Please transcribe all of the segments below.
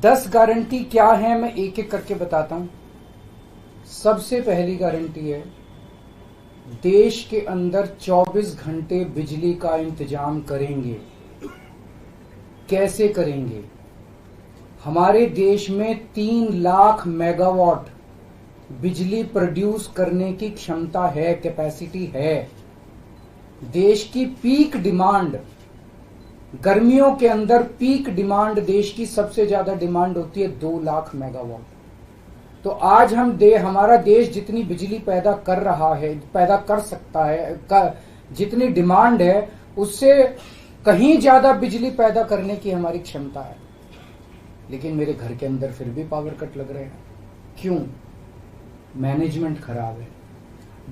10 guarantee क्या है मैं एक एक करके बताता हूं। सबसे पहली गारंटी है, देश के अंदर 24 घंटे बिजली का इंतजाम करेंगे। कैसे करेंगे? हमारे देश में 3 लाख मेगावाट बिजली प्रोड्यूस करने की क्षमता है, कैपेसिटी है। देश की पीक डिमांड, गर्मियों के अंदर पीक डिमांड देश की सबसे ज्यादा डिमांड होती है 2 लाख मेगावाट। तो आज हमारा देश जितनी बिजली पैदा कर रहा है, पैदा कर सकता है, जितनी डिमांड है उससे कहीं ज्यादा बिजली पैदा करने की हमारी क्षमता है। लेकिन मेरे घर के अंदर फिर भी पावर कट लग रहे हैं। क्यों? मैनेजमेंट खराब है।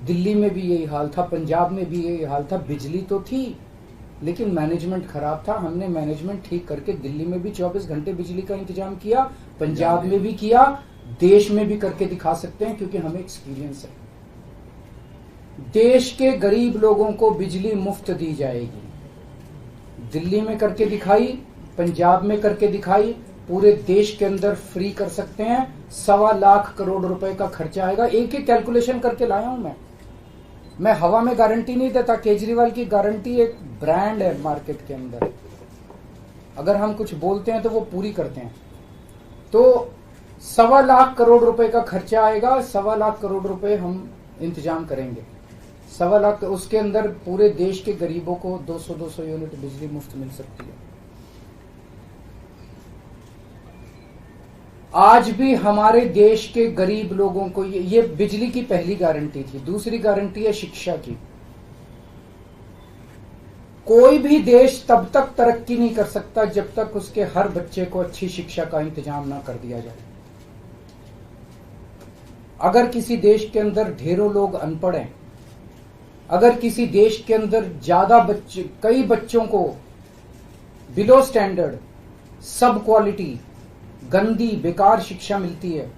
दिल्ली में भी यही हाल था, पंजाब में भी यही हाल था। बिजली तो थी लेकिन मैनेजमेंट खराब था। हमने मैनेजमेंट ठीक करके दिल्ली में भी 24 घंटे बिजली का इंतजाम किया, पंजाब में भी किया, देश में भी करके दिखा सकते हैं क्योंकि हमें एक्सपीरियंस है। देश के गरीब लोगों को बिजली मुफ्त दी जाएगी। दिल्ली में करके दिखाई, पंजाब में करके दिखाई, पूरे देश के अंदर फ्री कर सकते हैं। 1.25 लाख करोड़ रुपए का खर्चा आएगा। एक एक कैलकुलेशन करके लाया हूं मैं हवा में गारंटी नहीं देता। केजरीवाल की गारंटी एक ब्रांड है मार्केट के अंदर। अगर हम कुछ बोलते हैं तो वो पूरी करते हैं। तो 1.25 लाख करोड़ रुपए का खर्चा आएगा। 1.25 लाख करोड़ रुपए हम इंतजाम करेंगे। 1.25 लाख, उसके अंदर पूरे देश के गरीबों को 200 यूनिट बिजली मुफ्त मिल सकती है। आज भी हमारे देश के गरीब लोगों को ये बिजली की पहली गारंटी थी। दूसरी गारंटी है शिक्षा की। कोई भी देश तब तक तरक्की नहीं कर सकता जब तक उसके हर बच्चे को अच्छी शिक्षा का इंतजाम ना कर दिया जाए। अगर किसी देश के अंदर ढेरों लोग अनपढ़ हैं, अगर किसी देश के अंदर कई बच्चों को बिलो स्टैंडर्ड, सब क्वालिटी, गंदी बेकार शिक्षा मिलती है,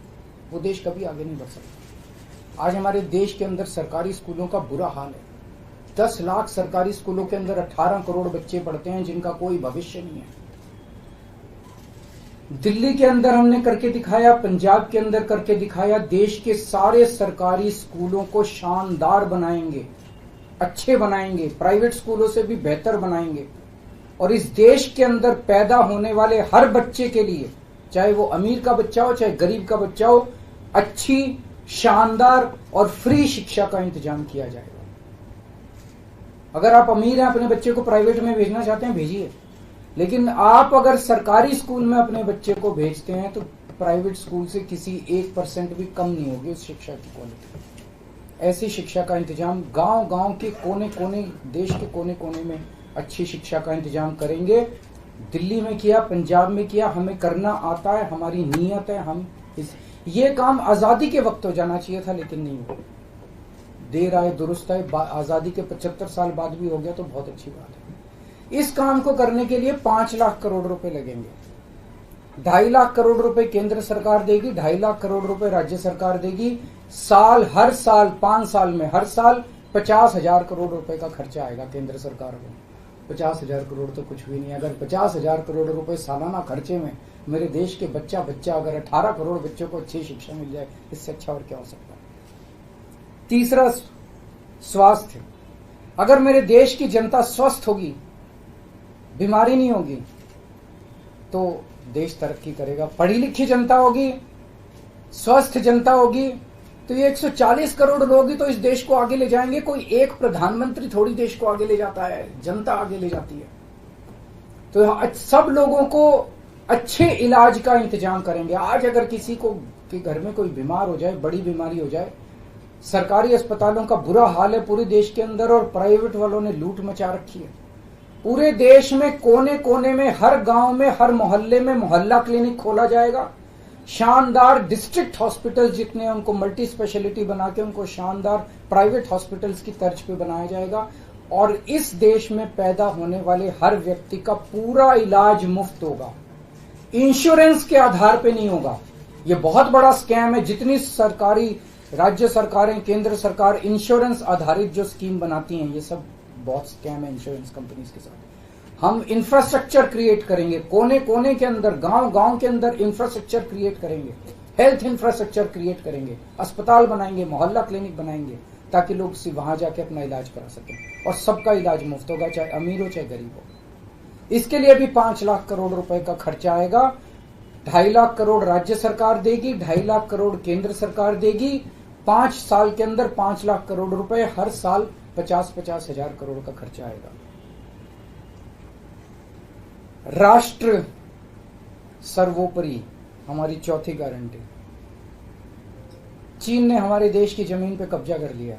वो देश कभी आगे नहीं बढ़ सकता। आज हमारे देश के अंदर सरकारी स्कूलों का बुरा हाल है। 10 लाख सरकारी स्कूलों के अंदर 18 करोड़ बच्चे पढ़ते हैं जिनका कोई भविष्य नहीं है। दिल्ली के अंदर हमने करके दिखाया, पंजाब के अंदर करके दिखाया। देश के सारे सरकारी स्कूलों को शानदार बनाएंगे, अच्छे बनाएंगे, प्राइवेट स्कूलों से भी बेहतर बनाएंगे। और इस देश के अंदर पैदा होने वाले हर बच्चे के लिए, चाहे वो अमीर का बच्चा हो चाहे गरीब का बच्चा हो, अच्छी, शानदार और फ्री शिक्षा का इंतजाम किया जाएगा। अगर आप अमीर हैं, अपने बच्चे को प्राइवेट में भेजना चाहते हैं, भेजिए। लेकिन आप अगर सरकारी स्कूल में अपने बच्चे को भेजते हैं तो प्राइवेट स्कूल से किसी 1% भी कम नहीं होगी उस शिक्षा की क्वालिटी। ऐसी शिक्षा का इंतजाम गांव-गांव के कोने-कोने, देश के कोने-कोने में अच्छी शिक्षा का इंतजाम करेंगे। दिल्ली में किया, पंजाब में किया, हमें करना आता है, हमारी नीयत है। ये काम आजादी के वक्त हो जाना चाहिए था लेकिन नहीं हुआ। देर आए दुरुस्त आए। आजादी के 75 साल बाद भी हो गया तो बहुत अच्छी बात है। इस काम को करने के लिए 5 लाख करोड़ रुपए लगेंगे। 2.5 लाख करोड़ रुपए केंद्र सरकार देगी, 2.5 लाख करोड़ रुपए राज्य सरकार देगी। हर साल 5 साल में हर साल 50,000 करोड़ रुपए का खर्चा आएगा केंद्र सरकार को। 50,000 करोड़ तो कुछ भी नहीं। अगर 50,000 करोड़ रुपए सालाना खर्चे में मेरे देश के बच्चा अगर 18 करोड़ बच्चों को अच्छी शिक्षा मिल जाए, इससे अच्छा और क्या हो सकता है। तीसरा, स्वास्थ्य। अगर मेरे देश की जनता स्वस्थ होगी, बीमारी नहीं होगी, तो देश तरक्की करेगा। पढ़ी लिखी जनता होगी, स्वस्थ जनता होगी, तो ये 140 करोड़ लोग ही तो इस देश को आगे ले जाएंगे। कोई एक प्रधानमंत्री थोड़ी देश को आगे ले जाता है, जनता आगे ले जाती है। तो सब लोगों को अच्छे इलाज का इंतजाम करेंगे। आज अगर किसी को के घर में कोई बीमार हो जाए, बड़ी बीमारी हो जाए, सरकारी अस्पतालों का बुरा हाल है पूरे देश के अंदर और प्राइवेट वालों ने लूट मचा रखी है। पूरे देश में कोने कोने में, हर गांव में, हर मोहल्ले में मोहल्ला क्लिनिक खोला जाएगा। शानदार डिस्ट्रिक्ट हॉस्पिटल जितने, उनको मल्टी स्पेशलिटी बना के उनको शानदार प्राइवेट हॉस्पिटल्स की तर्ज पे बनाया जाएगा। और इस देश में पैदा होने वाले हर व्यक्ति का पूरा इलाज मुफ्त होगा, इंश्योरेंस के आधार पे नहीं होगा। ये बहुत बड़ा स्कैम है। जितनी सरकारी, राज्य सरकारें, केंद्र सरकार इंश्योरेंस आधारित जो स्कीम बनाती हैं, ये सब बहुत स्कैम है इंश्योरेंस कंपनीज के साथ। हम इंफ्रास्ट्रक्चर क्रिएट करेंगे, कोने कोने के अंदर, गांव गांव के अंदर इंफ्रास्ट्रक्चर क्रिएट करेंगे, हेल्थ इंफ्रास्ट्रक्चर क्रिएट करेंगे, अस्पताल बनाएंगे, मोहल्ला क्लिनिक बनाएंगे, ताकि लोग वहां जाके अपना इलाज करा सकें और सबका इलाज मुफ्त होगा, चाहे अमीर हो चाहे गरीब हो। इसके लिए भी 5 लाख करोड़ रुपए का खर्चा आएगा। 2.5 लाख करोड़ राज्य सरकार देगी, 2.5 लाख करोड़ केंद्र सरकार देगी। 5 साल के अंदर 5 लाख करोड़ रुपए, हर साल 50-50 हजार करोड़ का खर्चा आएगा। राष्ट्र सर्वोपरि हमारी चौथी गारंटी। चीन ने हमारे देश की जमीन पे कब्जा कर लिया।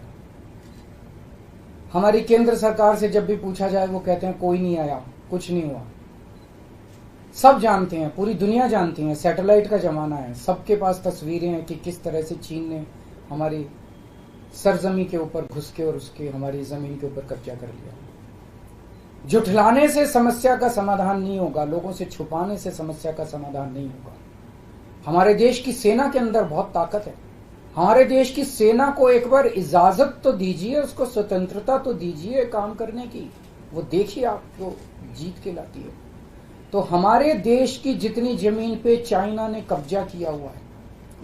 हमारी केंद्र सरकार से जब भी पूछा जाए वो कहते हैं कोई नहीं आया, कुछ नहीं हुआ। सब जानते हैं, पूरी दुनिया जानती है, सैटेलाइट का जमाना है, सबके पास तस्वीरें हैं कि किस तरह से चीन ने हमारी सरजमी के ऊपर घुस के और उसके हमारी जमीन के ऊपर कब्जा कर लिया। जुठलाने से समस्या का समाधान नहीं होगा, लोगों से छुपाने से समस्या का समाधान नहीं होगा। हमारे देश की सेना के अंदर बहुत ताकत है। हमारे देश की सेना को एक बार इजाजत तो दीजिए, उसको स्वतंत्रता तो दीजिए काम करने की। वो देखिए आपको जीत के लाती है। तो हमारे देश की जितनी जमीन पे चाइना ने कब्जा किया हुआ है,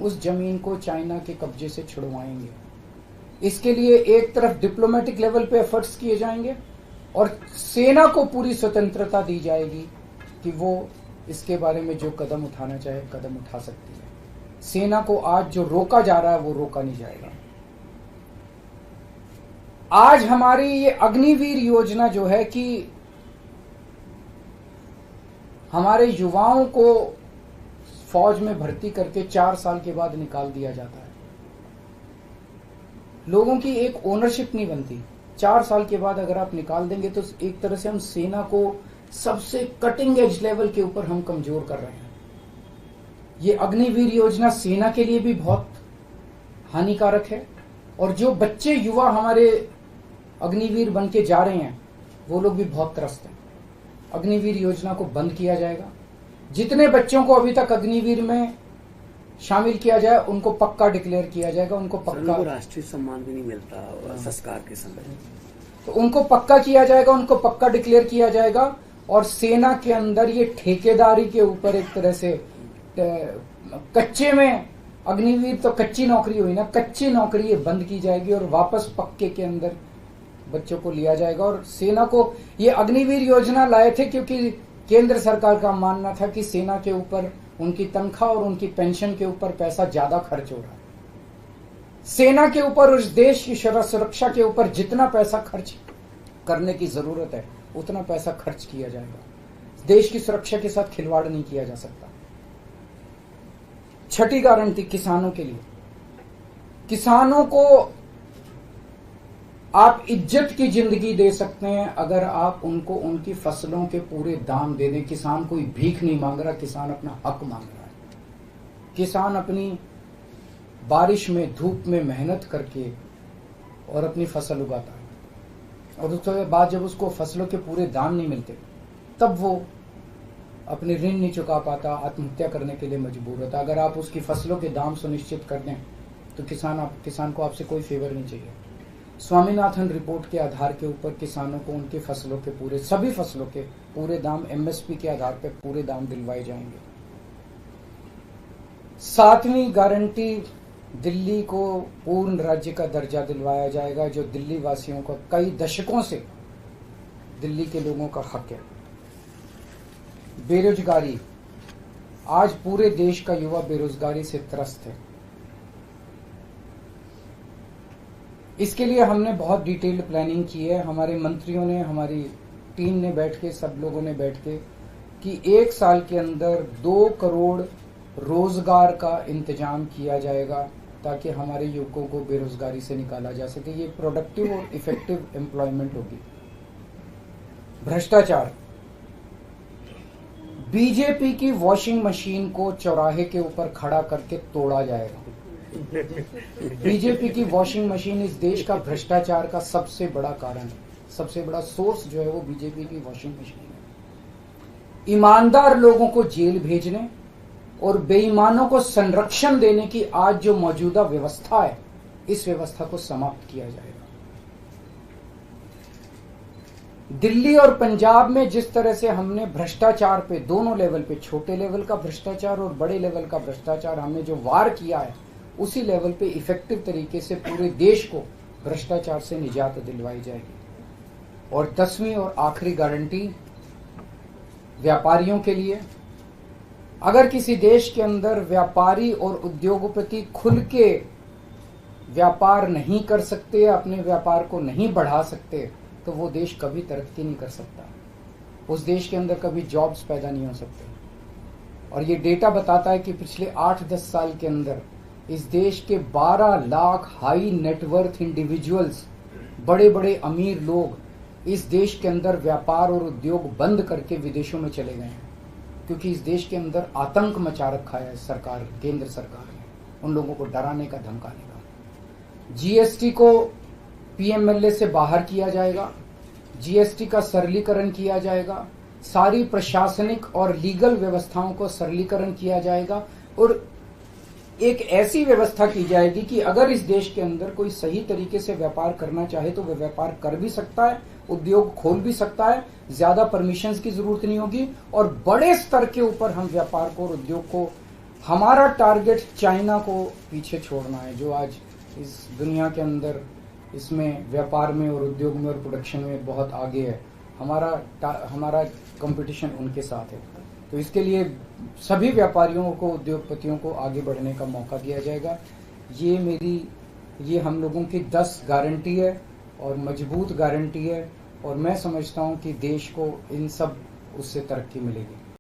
उस जमीन को चाइना के कब्जे से छुड़वाएंगे। इसके लिए एक तरफ डिप्लोमेटिक लेवल पे एफर्ट्स किए जाएंगे और सेना को पूरी स्वतंत्रता दी जाएगी कि वो इसके बारे में जो कदम उठाना चाहे कदम उठा सकती है। सेना को आज जो रोका जा रहा है वो रोका नहीं जाएगा। आज हमारी ये अग्निवीर योजना जो है कि हमारे युवाओं को फौज में भर्ती करके 4 साल के बाद निकाल दिया जाता है। लोगों की एक ओनरशिप नहीं बनती। 4 साल के बाद अगर आप निकाल देंगे तो एक तरह से हम सेना को सबसे कटिंग एज लेवल के ऊपर हम कमजोर कर रहे हैं। ये अग्निवीर योजना सेना के लिए भी बहुत हानिकारक है और जो बच्चे युवा हमारे अग्निवीर बन के जा रहे हैं वो लोग भी बहुत त्रस्त हैं। अग्निवीर योजना को बंद किया जाएगा। जितने बच्चों को अभी तक अग्निवीर में शामिल किया जाए उनको पक्का डिक्लेयर किया जाएगा। उनको पक्का राष्ट्रीय सम्मान भी नहीं मिलता संस्कार के समय, तो उनको पक्का किया जाएगा, उनको पक्का डिक्लेयर किया जाएगा। और सेना के अंदर ये ठेकेदारी के ऊपर एक तरह से कच्चे में अग्निवीर तो कच्ची नौकरी हुई ना, कच्ची नौकरी ये बंद की जाएगी और वापस पक्के के अंदर बच्चों को लिया जाएगा। और सेना को ये अग्निवीर योजना लाए थे क्योंकि केंद्र सरकार का मानना था कि सेना के ऊपर उनकी तनख्वाह और उनकी पेंशन के ऊपर पैसा ज्यादा खर्च हो रहा है। सेना के ऊपर, उस देश की सुरक्षा के ऊपर जितना पैसा खर्च करने की जरूरत है उतना पैसा खर्च किया जाएगा। देश की सुरक्षा के साथ खिलवाड़ नहीं किया जा सकता। छठी गारंटी किसानों के लिए। किसानों को आप इज्जत की जिंदगी दे सकते हैं अगर आप उनको उनकी फसलों के पूरे दाम दे दें। किसान कोई भीख नहीं मांग रहा, किसान अपना हक मांग रहा है। किसान अपनी बारिश में, धूप में मेहनत करके और अपनी फसल उगाता है और उसके बाद जब उसको फसलों के पूरे दाम नहीं मिलते तब वो अपने ऋण नहीं चुका पाता, आत्महत्या करने के लिए मजबूर होता। अगर आप उसकी फसलों के दाम सुनिश्चित कर दें तो किसान को आपसे कोई फेवर नहीं चाहिए। स्वामीनाथन रिपोर्ट के आधार के ऊपर किसानों को उनकी फसलों के पूरे, सभी फसलों के पूरे दाम एमएसपी के आधार पर पूरे दाम दिलवाए जाएंगे। 7वीं गारंटी, दिल्ली को पूर्ण राज्य का दर्जा दिलवाया जाएगा, जो दिल्ली वासियों का कई दशकों से दिल्ली के लोगों का हक है। बेरोजगारी, आज पूरे देश का युवा बेरोजगारी से त्रस्त है। इसके लिए हमने बहुत डिटेल्ड प्लानिंग की है। हमारे मंत्रियों ने, हमारी टीम ने बैठ के, सब लोगों ने बैठ के कि 1 साल के अंदर 2 करोड़ रोजगार का इंतजाम किया जाएगा ताकि हमारे युवकों को बेरोजगारी से निकाला जा सके। ये प्रोडक्टिव और इफेक्टिव एम्प्लॉयमेंट होगी। भ्रष्टाचार, बीजेपी की वॉशिंग मशीन को चौराहे के ऊपर खड़ा करके तोड़ा जाएगा। बीजेपी की वॉशिंग मशीन इस देश का भ्रष्टाचार का सबसे बड़ा कारण है। सबसे बड़ा सोर्स जो है वो बीजेपी की वॉशिंग मशीन है। ईमानदार लोगों को जेल भेजने और बेईमानों को संरक्षण देने की आज जो मौजूदा व्यवस्था है, इस व्यवस्था को समाप्त किया जाएगा। दिल्ली और पंजाब में जिस तरह से हमने भ्रष्टाचार पे दोनों लेवल पे, छोटे लेवल का भ्रष्टाचार और बड़े लेवल का भ्रष्टाचार, हमने जो वार किया है, उसी लेवल पे इफेक्टिव तरीके से पूरे देश को भ्रष्टाचार से निजात दिलवाई जाएगी। और 10वीं और आखिरी गारंटी व्यापारियों के लिए, अगर किसी देश के अंदर व्यापारी और उद्योगपति खुल के व्यापार नहीं कर सकते, अपने व्यापार को नहीं बढ़ा सकते, तो वो देश कभी तरक्की नहीं कर सकता। उस देश के अंदर कभी जॉब्स पैदा नहीं हो सकते। और ये डेटा बताता है कि पिछले 8-10 साल के अंदर इस देश के 12 लाख हाई नेटवर्थ इंडिविजुअल्स, बड़े बड़े अमीर लोग इस देश के अंदर व्यापार और उद्योग बंद करके विदेशों में चले गए हैं, क्योंकि इस देश के अंदर आतंक मचा रखा है सरकार, केंद्र सरकार ने, उन लोगों को डराने का, धमकाने का। जीएसटी को पीएमएलए से बाहर किया जाएगा, जीएसटी का सरलीकरण किया जाएगा, सारी प्रशासनिक और लीगल व्यवस्थाओं को सरलीकरण किया जाएगा और एक ऐसी व्यवस्था की जाएगी कि अगर इस देश के अंदर कोई सही तरीके से व्यापार करना चाहे तो वह व्यापार कर भी सकता है, उद्योग खोल भी सकता है, ज्यादा परमिशंस की जरूरत नहीं होगी और बड़े स्तर के ऊपर हम व्यापार को और उद्योग को, हमारा टारगेट चाइना को पीछे छोड़ना है, जो आज इस दुनिया के अंदर इसमें व्यापार में और उद्योग में और प्रोडक्शन में बहुत आगे है। हमारा कंपटीशन उनके साथ है। तो इसके लिए सभी व्यापारियों को, उद्योगपतियों को आगे बढ़ने का मौका दिया जाएगा। ये हम लोगों की 10 गारंटी है और मजबूत गारंटी है और मैं समझता हूं कि देश को इन सब उससे तरक्की मिलेगी।